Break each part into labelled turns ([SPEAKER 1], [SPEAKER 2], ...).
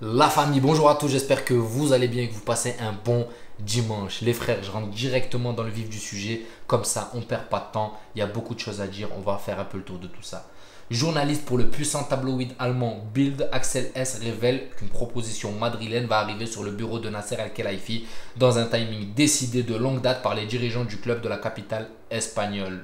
[SPEAKER 1] La famille, bonjour à tous, j'espère que vous allez bien et que vous passez un bon dimanche. Les frères, je rentre directement dans le vif du sujet, comme ça on ne perd pas de temps, il y a beaucoup de choses à dire, on va faire un peu le tour de tout ça. Journaliste pour le puissant tabloïd allemand Bild, Axel S révèle qu'une proposition madrilène va arriver sur le bureau de Nasser Al-Khelaifi dans un timing décidé de longue date par les dirigeants du club de la capitale espagnole.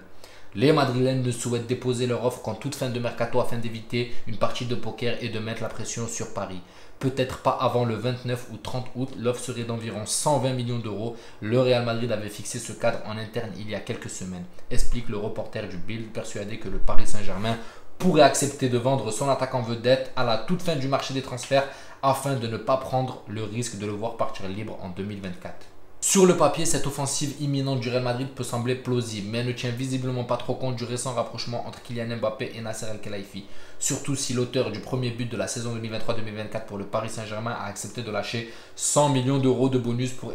[SPEAKER 1] Les Madrilènes ne souhaitent déposer leur offre qu'en toute fin de mercato afin d'éviter une partie de poker et de mettre la pression sur Paris. Peut-être pas avant le 29 ou 30 août, l'offre serait d'environ 120 millions d'euros. Le Real Madrid avait fixé ce cadre en interne il y a quelques semaines, explique le reporter du Bild, persuadé que le Paris Saint-Germain pourrait accepter de vendre son attaquant vedette à la toute fin du marché des transferts afin de ne pas prendre le risque de le voir partir libre en 2024. Sur le papier, cette offensive imminente du Real Madrid peut sembler plausible, mais elle ne tient visiblement pas trop compte du récent rapprochement entre Kylian Mbappé et Nasser Al-Khelaifi. Surtout si l'auteur du premier but de la saison 2023-2024 pour le Paris Saint-Germain a accepté de lâcher 100 millions d'euros de bonus pour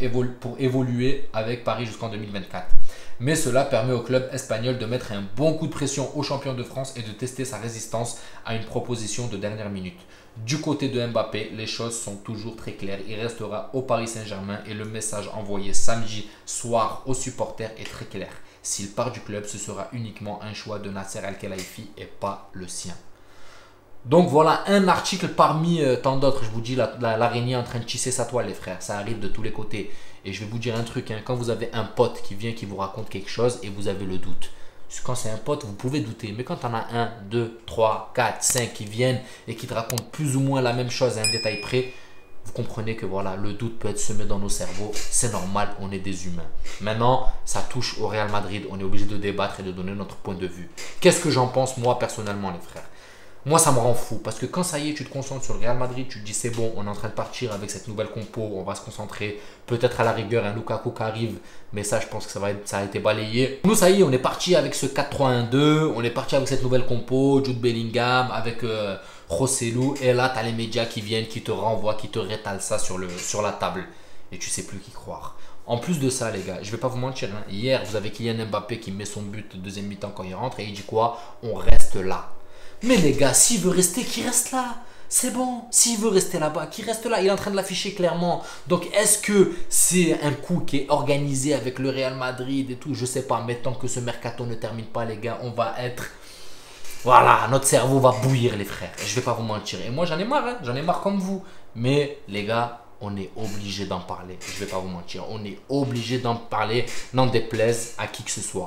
[SPEAKER 1] évoluer avec Paris jusqu'en 2024. Mais cela permet au club espagnol de mettre un bon coup de pression au champion de France et de tester sa résistance à une proposition de dernière minute. Du côté de Mbappé, les choses sont toujours très claires. Il restera au Paris Saint-Germain et le message envoyé samedi soir aux supporters est très clair. S'il part du club, ce sera uniquement un choix de Nasser Al-Khelaifi et pas le sien. Donc voilà un article parmi tant d'autres. Je vous dis, l'araignée est en train de tisser sa toile, les frères. Ça arrive de tous les côtés. Et je vais vous dire un truc, hein, quand vous avez un pote qui vient, qui vous raconte quelque chose et vous avez le doute. Quand c'est un pote, vous pouvez douter. Mais quand on a 1, 2, 3, 4, 5 qui viennent et qui te racontent plus ou moins la même chose à un détail près, vous comprenez que voilà, le doute peut être semé dans nos cerveaux. C'est normal, on est des humains. Maintenant, ça touche au Real Madrid. On est obligé de débattre et de donner notre point de vue. Qu'est-ce que j'en pense moi personnellement, les frères? Moi, ça me rend fou parce que quand ça y est, tu te concentres sur le Real Madrid, tu te dis c'est bon, on est en train de partir avec cette nouvelle compo, on va se concentrer. Peut-être à la rigueur un Lukaku qui arrive, mais ça, je pense que ça a été balayé. Nous, ça y est, on est parti avec ce 4-3-1-2, on est parti avec cette nouvelle compo, Jude Bellingham, avec Joselu, et là, tu as les médias qui viennent, qui te renvoient, qui te rétalent ça sur la table. Et tu sais plus qui croire. En plus de ça, les gars, je vais pas vous mentir, hein, hier, vous avez Kylian Mbappé qui met son but de deuxième mi-temps quand il rentre et il dit quoi? On reste là. Mais les gars, s'il veut rester, qu'il reste là. C'est bon. S'il veut rester là-bas, qu'il reste là. Il est en train de l'afficher clairement. Donc, est-ce que c'est un coup qui est organisé avec le Real Madrid et tout? Je sais pas. Mais tant que ce mercato ne termine pas, les gars, on va être... Voilà, notre cerveau va bouillir, les frères. Je vais pas vous mentir. Et moi, j'en ai marre. Hein. J'en ai marre comme vous. Mais les gars, on est obligé d'en parler. Je vais pas vous mentir. On est obligé d'en parler, n'en déplaise à qui que ce soit.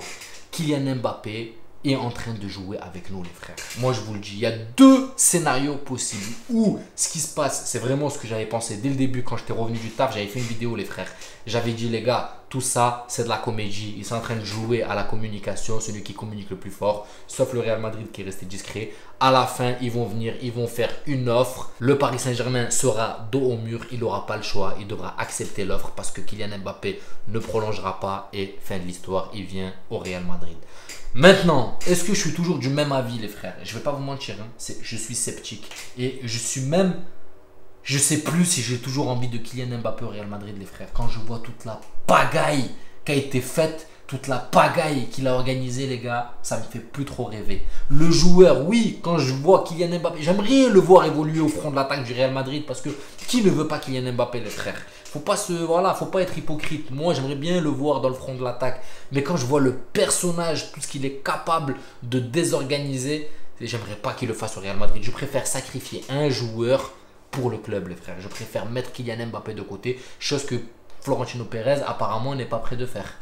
[SPEAKER 1] Kylian Mbappé est en train de jouer avec nous, les frères. Moi, je vous le dis, il y a deux scénarios possibles où ce qui se passe, c'est vraiment ce que j'avais pensé dès le début quand j'étais revenu du taf. J'avais fait une vidéo, les frères. J'avais dit, les gars, tout ça, c'est de la comédie. Ils sont en train de jouer à la communication, celui qui communique le plus fort, sauf le Real Madrid qui est resté discret. À la fin, ils vont venir, ils vont faire une offre. Le Paris Saint-Germain sera dos au mur. Il n'aura pas le choix. Il devra accepter l'offre parce que Kylian Mbappé ne prolongera pas et fin de l'histoire, il vient au Real Madrid. Maintenant, est-ce que je suis toujours du même avis, les frères? Je ne vais pas vous mentir, hein, je suis sceptique. Et je suis même... Je ne sais plus si j'ai toujours envie de Kylian Mbappé au Real Madrid, les frères. Quand je vois toute la pagaille qui a été faite, toute la pagaille qu'il a organisée, les gars, ça me fait plus trop rêver. Le joueur, oui, quand je vois Kylian Mbappé, j'aimerais le voir évoluer au front de l'attaque du Real Madrid parce que qui ne veut pas Kylian Mbappé, les frères? Faut pas être hypocrite. Moi, j'aimerais bien le voir dans le front de l'attaque. Mais quand je vois le personnage, tout ce qu'il est capable de désorganiser, j'aimerais pas qu'il le fasse au Real Madrid. Je préfère sacrifier un joueur pour le club, les frères. Je préfère mettre Kylian Mbappé de côté, chose que Florentino Pérez apparemment n'est pas prêt de faire.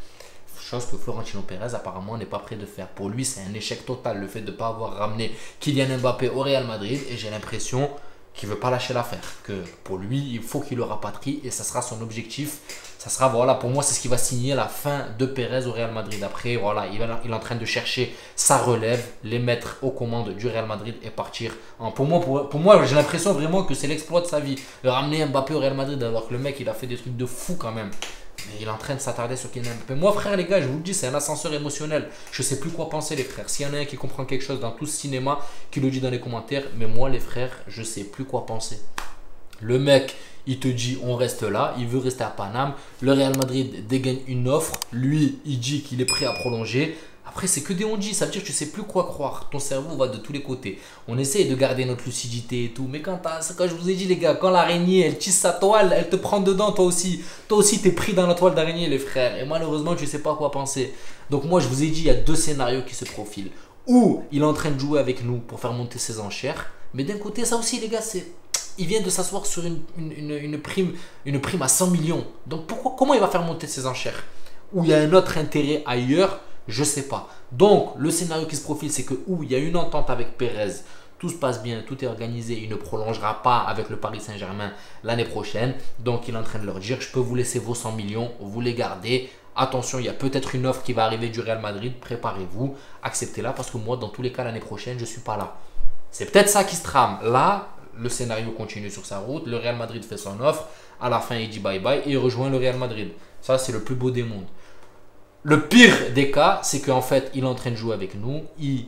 [SPEAKER 1] Pour lui, c'est un échec total le fait de ne pas avoir ramené Kylian Mbappé au Real Madrid et j'ai l'impression qu'il ne veut pas lâcher l'affaire. Que pour lui, il faut qu'il le rapatrie et ça sera son objectif. Ça sera, voilà, pour moi, c'est ce qui va signer la fin de Pérez au Real Madrid. Après, voilà, il est en train de chercher sa relève, les mettre aux commandes du Real Madrid et partir. Pour moi j'ai l'impression vraiment que c'est l'exploit de sa vie. De ramener Mbappé au Real Madrid alors que le mec, il a fait des trucs de fou quand même. Mais il est en train de s'attarder sur Kylian Mbappé. Moi, frère, les gars, je vous le dis, c'est un ascenseur émotionnel. Je sais plus quoi penser, les frères. S'il y en a un qui comprend quelque chose dans tout ce cinéma, qui le dit dans les commentaires. Mais moi, les frères, je sais plus quoi penser. Le mec, il te dit, on reste là. Il veut rester à Paname. Le Real Madrid dégaine une offre. Lui, il dit qu'il est prêt à prolonger. Après, c'est que des on-dit, ça veut dire que tu sais plus quoi croire. Ton cerveau va de tous les côtés. On essaye de garder notre lucidité et tout. Mais quand je vous ai dit, les gars, quand l'araignée, elle tisse sa toile, elle te prend dedans, toi aussi. Toi aussi, t'es pris dans la toile d'araignée, les frères. Et malheureusement, tu sais pas quoi penser. Donc moi, je vous ai dit, il y a deux scénarios qui se profilent. Ou il est en train de jouer avec nous pour faire monter ses enchères. Mais d'un côté, ça aussi, les gars, il vient de s'asseoir sur une prime à 100 millions. Donc comment il va faire monter ses enchères? Ou il y a un autre intérêt ailleurs? Je sais pas. Donc, le scénario qui se profile, c'est que il y a une entente avec Pérez, tout se passe bien, tout est organisé, il ne prolongera pas avec le Paris Saint-Germain l'année prochaine. Donc, il est en train de leur dire, je peux vous laisser vos 100 millions, vous les gardez. Attention, il y a peut-être une offre qui va arriver du Real Madrid, préparez-vous, acceptez-la parce que moi, dans tous les cas, l'année prochaine, je ne suis pas là. C'est peut-être ça qui se trame. Là, le scénario continue sur sa route, le Real Madrid fait son offre, à la fin, il dit bye-bye et il rejoint le Real Madrid. Ça, c'est le plus beau des mondes. Le pire des cas, c'est qu'en fait, il est en train de jouer avec nous, il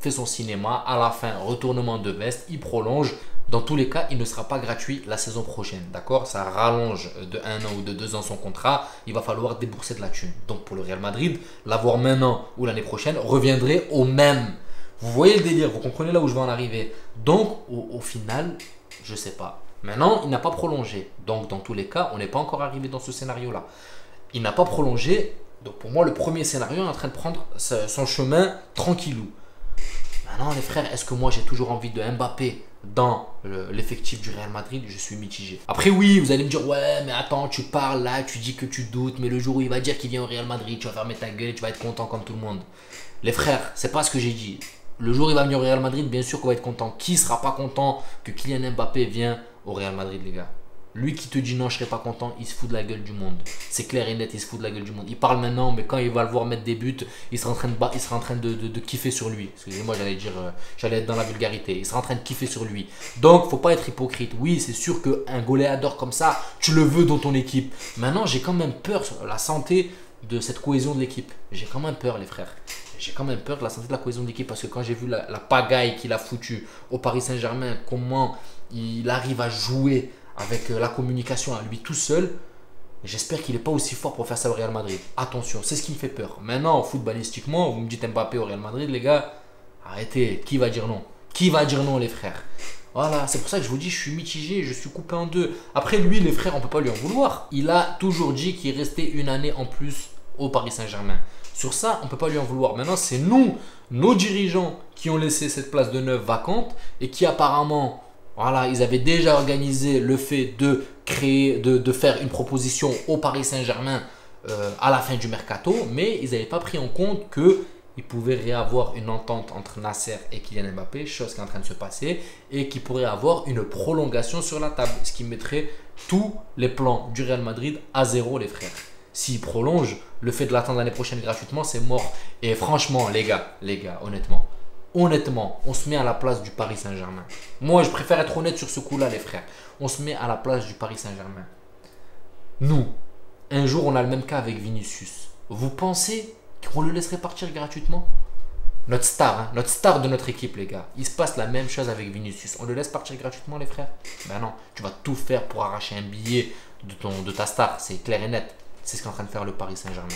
[SPEAKER 1] fait son cinéma, à la fin, retournement de veste, il prolonge. Dans tous les cas, il ne sera pas gratuit la saison prochaine, d'accord? Ça rallonge de 1 an ou de 2 ans son contrat, il va falloir débourser de la thune. Donc pour le Real Madrid, l'avoir maintenant ou l'année prochaine reviendrait au même. Vous voyez le délire, vous comprenez là où je vais en arriver. Donc au final, je ne sais pas. Maintenant, il n'a pas prolongé. Donc dans tous les cas, on n'est pas encore arrivé dans ce scénario-là. Il n'a pas prolongé. Donc pour moi, le premier scénario est en train de prendre son chemin tranquillou. Maintenant, les frères, est-ce que moi j'ai toujours envie de Mbappé dans l'effectif du Real Madrid? Je suis mitigé. Après, oui, vous allez me dire, ouais, mais attends, tu parles là, tu dis que tu doutes, mais le jour où il va dire qu'il vient au Real Madrid, tu vas fermer ta gueule et tu vas être content comme tout le monde. Les frères, c'est pas ce que j'ai dit. Le jour où il va venir au Real Madrid, bien sûr qu'on va être content. Qui sera pas content que Kylian Mbappé vienne au Real Madrid, les gars? Lui qui te dit non, je serai pas content, il se fout de la gueule du monde. C'est clair et net, il se fout de la gueule du monde. Il parle maintenant, mais quand il va le voir mettre des buts, il sera en train de kiffer sur lui. Excusez-moi, j'allais être dans la vulgarité. Il sera en train de kiffer sur lui. Donc, faut pas être hypocrite. Oui, c'est sûr qu'un goléador comme ça, tu le veux dans ton équipe. Maintenant, j'ai quand même peur sur la santé de cette cohésion de l'équipe. J'ai quand même peur, les frères. J'ai quand même peur de la santé de la cohésion de l'équipe parce que quand j'ai vu la pagaille qu'il a foutue au Paris Saint-Germain, comment il arrive à jouer avec la communication à lui tout seul, j'espère qu'il n'est pas aussi fort pour faire ça au Real Madrid. Attention, c'est ce qui me fait peur. Maintenant, footballistiquement, vous me dites Mbappé au Real Madrid, les gars, arrêtez. Qui va dire non? Qui va dire non, les frères? Voilà, c'est pour ça que je vous dis, je suis mitigé, je suis coupé en deux. Après, lui, les frères, on ne peut pas lui en vouloir. Il a toujours dit qu'il restait une année en plus au Paris Saint-Germain. Sur ça, on ne peut pas lui en vouloir. Maintenant, c'est nous, nos dirigeants, qui ont laissé cette place de neuf vacante et qui apparemment... Voilà, ils avaient déjà organisé le fait de créer, de faire une proposition au Paris Saint-Germain à la fin du mercato, mais ils n'avaient pas pris en compte qu'il pouvait réavoir une entente entre Nasser et Kylian Mbappé, chose qui est en train de se passer, et qu'il pourrait avoir une prolongation sur la table, ce qui mettrait tous les plans du Real Madrid à zéro, les frères. S'il prolonge, le fait de l'attendre l'année prochaine gratuitement, c'est mort. Et franchement, les gars, honnêtement, on se met à la place du Paris Saint-Germain. Moi, je préfère être honnête sur ce coup-là, les frères. On se met à la place du Paris Saint-Germain. Nous, un jour, on a le même cas avec Vinicius. Vous pensez qu'on le laisserait partir gratuitement? Notre star de notre équipe, les gars. Il se passe la même chose avec Vinicius. On le laisse partir gratuitement, les frères? Ben non, tu vas tout faire pour arracher un billet de ta star. C'est clair et net. C'est ce qu'est en train de faire le Paris Saint-Germain.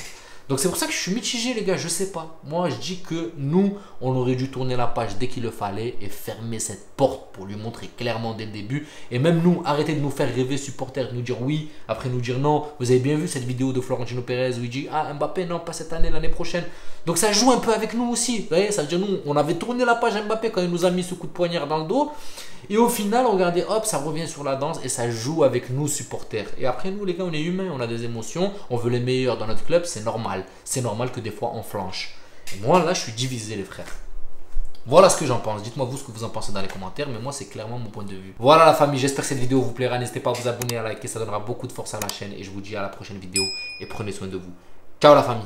[SPEAKER 1] Donc c'est pour ça que je suis mitigé, les gars, je sais pas. Moi, je dis que nous, on aurait dû tourner la page dès qu'il le fallait et fermer cette porte pour lui montrer clairement dès le début. Et même nous, arrêter de nous faire rêver supporters, de nous dire oui, après nous dire non. Vous avez bien vu cette vidéo de Florentino Pérez où il dit ah Mbappé, non, pas cette année, l'année prochaine. Donc ça joue un peu avec nous aussi. Vous voyez, ça veut dire nous, on avait tourné la page Mbappé quand il nous a mis ce coup de poignard dans le dos. Et au final, regardez, hop, ça revient sur la danse et ça joue avec nous supporters. Et après, nous, les gars, on est humains, on a des émotions, on veut les meilleurs dans notre club, c'est normal. C'est normal que des fois, on flanche. Et moi, là, je suis divisé, les frères. Voilà ce que j'en pense. Dites-moi vous ce que vous en pensez dans les commentaires, mais moi, c'est clairement mon point de vue. Voilà la famille, j'espère que cette vidéo vous plaira. N'hésitez pas à vous abonner, à liker, ça donnera beaucoup de force à la chaîne. Et je vous dis à la prochaine vidéo et prenez soin de vous. Ciao la famille.